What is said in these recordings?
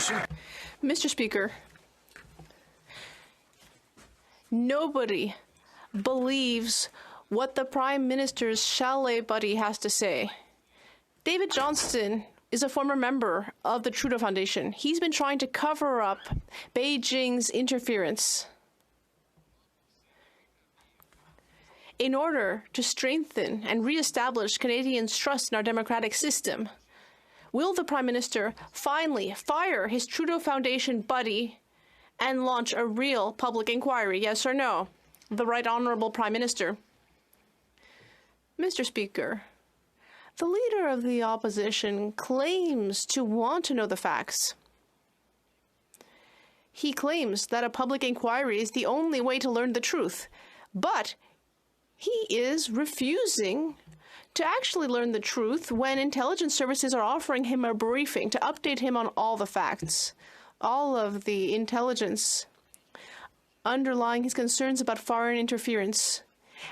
opposition. Mr. Speaker, nobody believes what the Prime Minister's chalet buddy has to say. David Johnston is a former member of the Trudeau Foundation. He's been trying to cover up Beijing's interference in order to strengthen and reestablish Canadians' trust in our democratic system. Will the Prime Minister finally fire his Trudeau Foundation buddy and launch a real public inquiry, yes or no? The Right Honourable Prime Minister. Mr. Speaker, the Leader of the Opposition claims to want to know the facts. He claims that a public inquiry is the only way to learn the truth, but he is refusing to actually learn the truth when intelligence services are offering him a briefing to update him on all the facts, all of the intelligence underlying his concerns about foreign interference.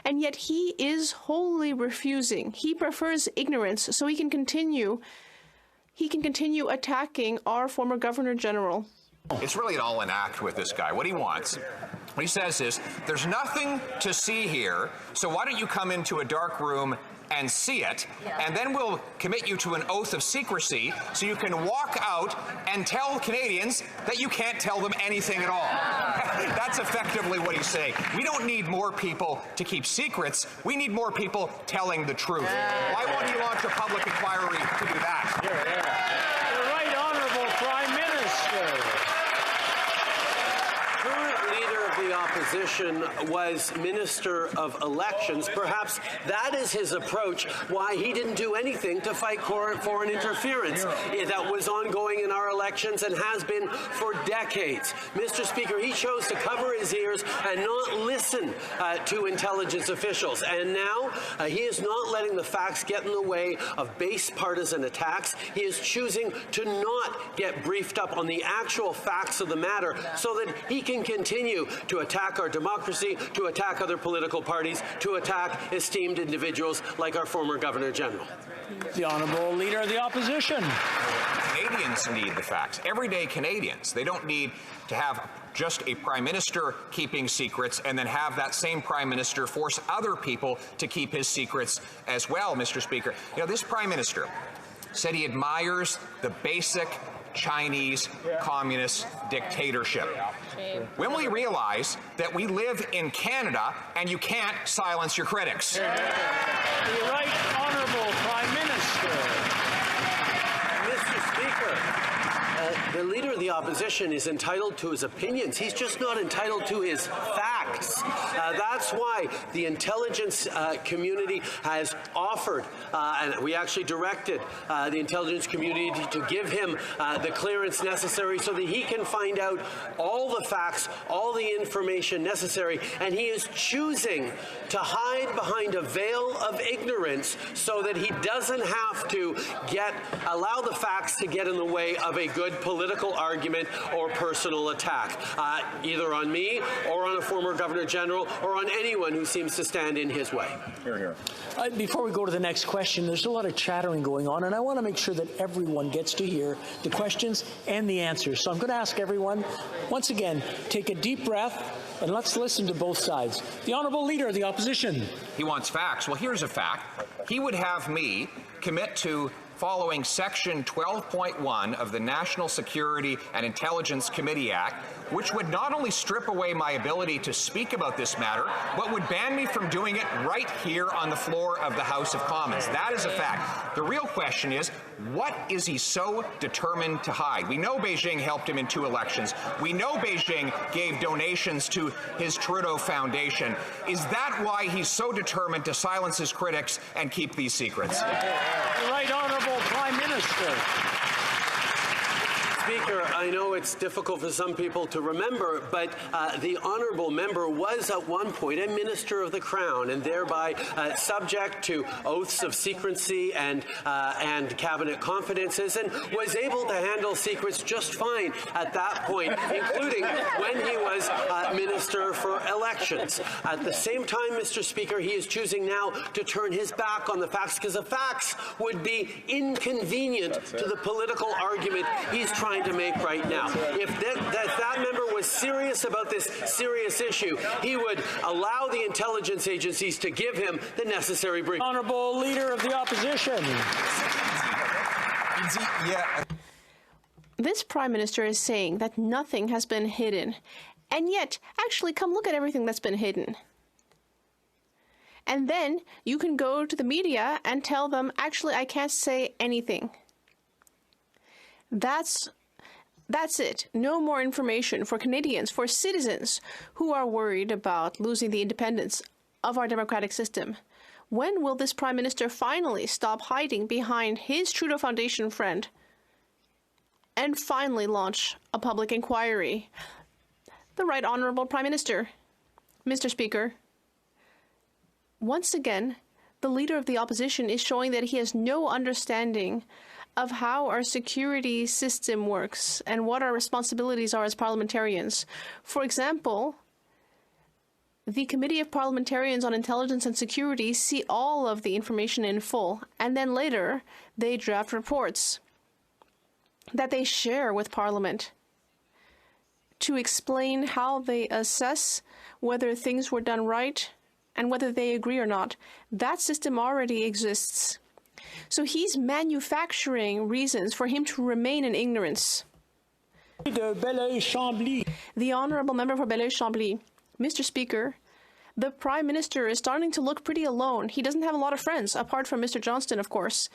And yet he is wholly refusing. He prefers ignorance so he can continue attacking our former Governor General. It's really an all-in act with this guy. What he wants, what he says is, there's nothing to see here, so why don't you come into a dark room and see it, and then we'll commit you to an oath of secrecy so you can walk out and tell Canadians that you can't tell them anything at all. That's effectively what he's saying. We don't need more people to keep secrets. We need more people telling the truth. Why won't he launch a public inquiry to do that? The Right Honourable Prime Minister. The opposition was Minister of Elections. Perhaps that is his approach, why he didn't do anything to fight foreign interference that was ongoing in our elections and has been for decades. Mr. Speaker, he chose to cover his ears and not listen to intelligence officials. And now he is not letting the facts get in the way of base partisan attacks. He is choosing to not get briefed up on the actual facts of the matter so that he can continue to attack our democracy, to attack other political parties, to attack esteemed individuals like our former Governor General. The Honourable Leader of the Opposition. Canadians need the facts. Everyday Canadians. They don't need to have just a Prime Minister keeping secrets and then have that same Prime Minister force other people to keep his secrets as well, Mr. Speaker. You know, this Prime Minister said he admires the basic Chinese communist dictatorship. When will you realize that we live in Canada and you can't silence your critics? The Right Honourable Prime Minister. Mr. Speaker, the Leader of the Opposition is entitled to his opinions. He's just not entitled to his facts. That's why the intelligence community has offered, and we actually directed the intelligence community to give him the clearance necessary so that he can find out all the facts, all the information necessary, and he is choosing to hide behind a veil of ignorance so that he doesn't have to allow the facts to get in the way of a good political argument or personal attack, either on me or on a former Governor General or on anyone who seems to stand in his way. Hear, hear. Before we go to the next question, there's a lot of chattering going on, and I want to make sure that everyone gets to hear the questions and the answers. So I'm going to ask everyone, once again, take a deep breath and let's listen to both sides. The Honourable Leader of the Opposition. He wants facts. Well, here's a fact. He would have me commit to following Section 12.1 of the National Security and Intelligence Committee Act, which would not only strip away my ability to speak about this matter, but would ban me from doing it right here on the floor of the House of Commons. That is a fact. The real question is, what is he so determined to hide? We know Beijing helped him in 2 elections. We know Beijing gave donations to his Trudeau Foundation. Is that why he's so determined to silence his critics and keep these secrets? The Right Honourable Prime Minister. Speaker, I know it's difficult for some people to remember, but the honourable member was at one point a Minister of the Crown and thereby subject to oaths of secrecy and cabinet confidences, and was able to handle secrets just fine at that point, including when he was Minister for Elections. At the same time, time, Mr. Speaker, he is choosing now to turn his back on the facts because the facts would be inconvenient to the political argument he's trying to make right now. If that member was serious about this serious issue, he would allow the intelligence agencies to give him the necessary brief. Honourable Leader of the Opposition. This Prime Minister is saying that nothing has been hidden. And yet, actually, come look at everything that's been hidden. And then you can go to the media and tell them, actually, I can't say anything. That's it. No more information for Canadians, for citizens who are worried about losing the independence of our democratic system. When will this Prime Minister finally stop hiding behind his Trudeau Foundation friend and finally launch a public inquiry? The Right Honourable Prime Minister. Mr. Speaker, once again, the Leader of the Opposition is showing that he has no understanding of how our security system works and what our responsibilities are as parliamentarians. For example, the Committee of Parliamentarians on Intelligence and Security see all of the information in full, and then later they draft reports that they share with Parliament to explain how they assess whether things were done right and whether they agree or not. That system already exists. So he's manufacturing reasons for him to remain in ignorance. The Honourable Member for Belleuil-Chambly. Mr. Speaker, the Prime Minister is starting to look pretty alone. He doesn't have a lot of friends, apart from Mr. Johnston, of course.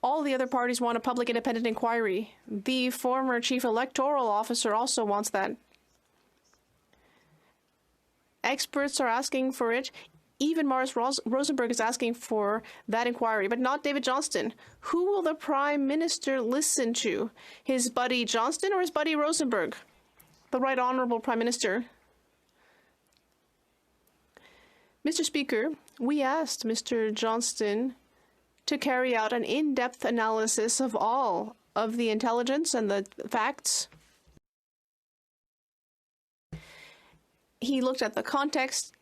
All the other parties want a public independent inquiry. The former Chief Electoral Officer also wants that. Experts are asking for it. Even Morris Rosenberg is asking for that inquiry, but not David Johnston. Who will the Prime Minister listen to? His buddy Johnston or his buddy Rosenberg? The Right Honourable Prime Minister. Mr. Speaker, we asked Mr. Johnston to carry out an in-depth analysis of all of the intelligence and the facts. He looked at the context.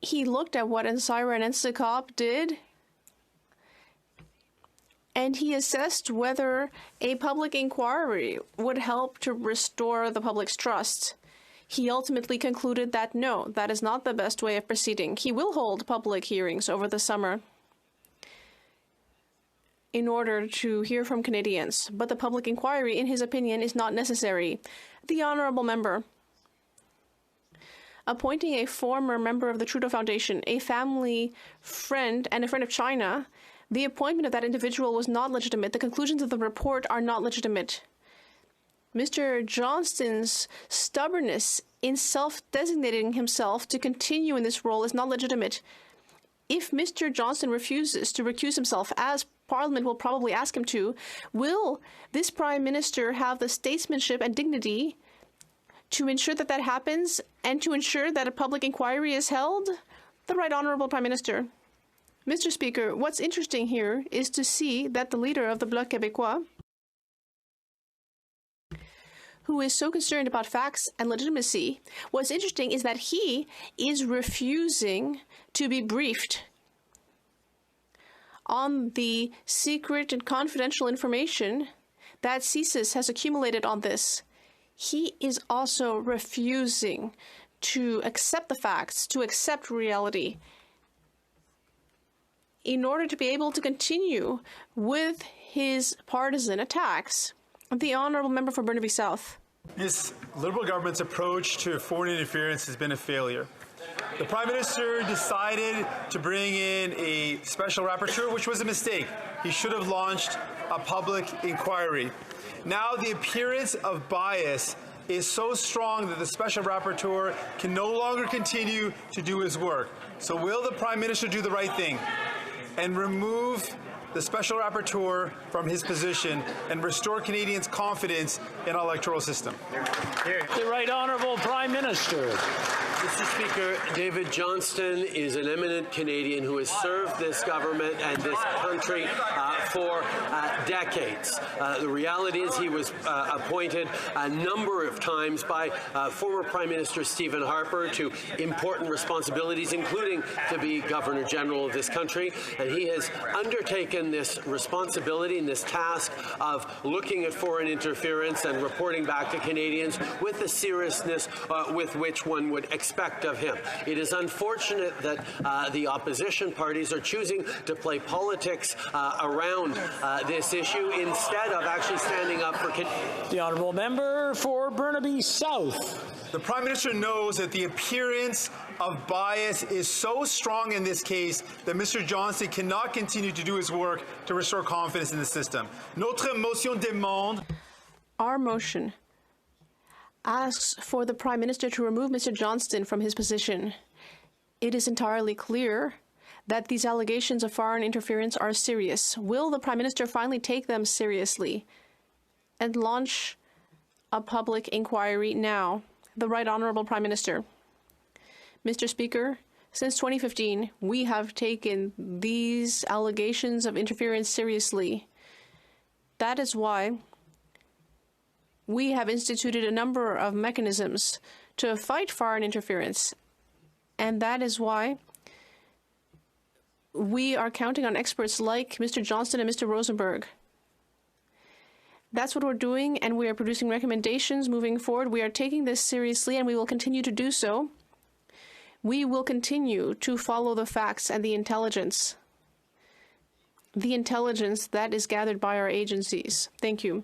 He looked at what NSIRA and NSICOP did. And he assessed whether a public inquiry would help to restore the public's trust. He ultimately concluded that no, that is not the best way of proceeding. He will hold public hearings over the summer in order to hear from Canadians, but the public inquiry, in his opinion, is not necessary. The Honourable Member. Appointing a former member of the Trudeau Foundation, a family friend and a friend of China, the appointment of that individual was not legitimate. The conclusions of the report are not legitimate. Mr. Johnston's stubbornness in self-designating himself to continue in this role is not legitimate. If Mr. Johnston refuses to recuse himself, as Parliament will probably ask him to, will this Prime Minister have the statesmanship and dignity to ensure that that happens and to ensure that a public inquiry is held? The Right Honourable Prime Minister. Mr. Speaker, what's interesting here is to see that the leader of the Bloc Québécois, who is so concerned about facts and legitimacy, what's interesting is that he is refusing to be briefed on the secret and confidential information that CSIS has accumulated on this. He is also refusing to accept the facts, to accept reality, in order to be able to continue with his partisan attacks. The Honourable Member for Burnaby South. This Liberal government's approach to foreign interference has been a failure. The Prime Minister decided to bring in a special rapporteur, which was a mistake. He should have launched a public inquiry. Now the appearance of bias is so strong that the special rapporteur can no longer continue to do his work. So will the Prime Minister do the right thing and remove the special rapporteur from his position and restore Canadians' confidence in our electoral system? The Right Honourable Prime Minister. Mr. Speaker, David Johnston is an eminent Canadian who has served this government and this country for decades. The reality is he was appointed a number of times by former Prime Minister Stephen Harper to important responsibilities, including to be Governor General of this country. And he has undertaken this responsibility and this task of looking at foreign interference and reporting back to Canadians with the seriousness with which one would expect of him. It is unfortunate that the opposition parties are choosing to play politics around this issue instead of actually standing up for The honourable member for Burnaby South. The Prime Minister knows that the appearance of bias is so strong in this case that Mr. Johnston cannot continue to do his work to restore confidence in the system. Notre motion demande. Our motion asks for the Prime Minister to remove Mr. Johnston from his position. It is entirely clear that these allegations of foreign interference are serious. Will the Prime Minister finally take them seriously and launch a public inquiry now? The Right Honourable Prime Minister. Mr. Speaker, since 2015, we have taken these allegations of interference seriously. That is why we have instituted a number of mechanisms to fight foreign interference. And that is why we are counting on experts like Mr. Johnston and Mr. Rosenberg. That's what we're doing, and we are producing recommendations moving forward. We are taking this seriously, and we will continue to do so. We will continue to follow the facts and the intelligence that is gathered by our agencies. Thank you.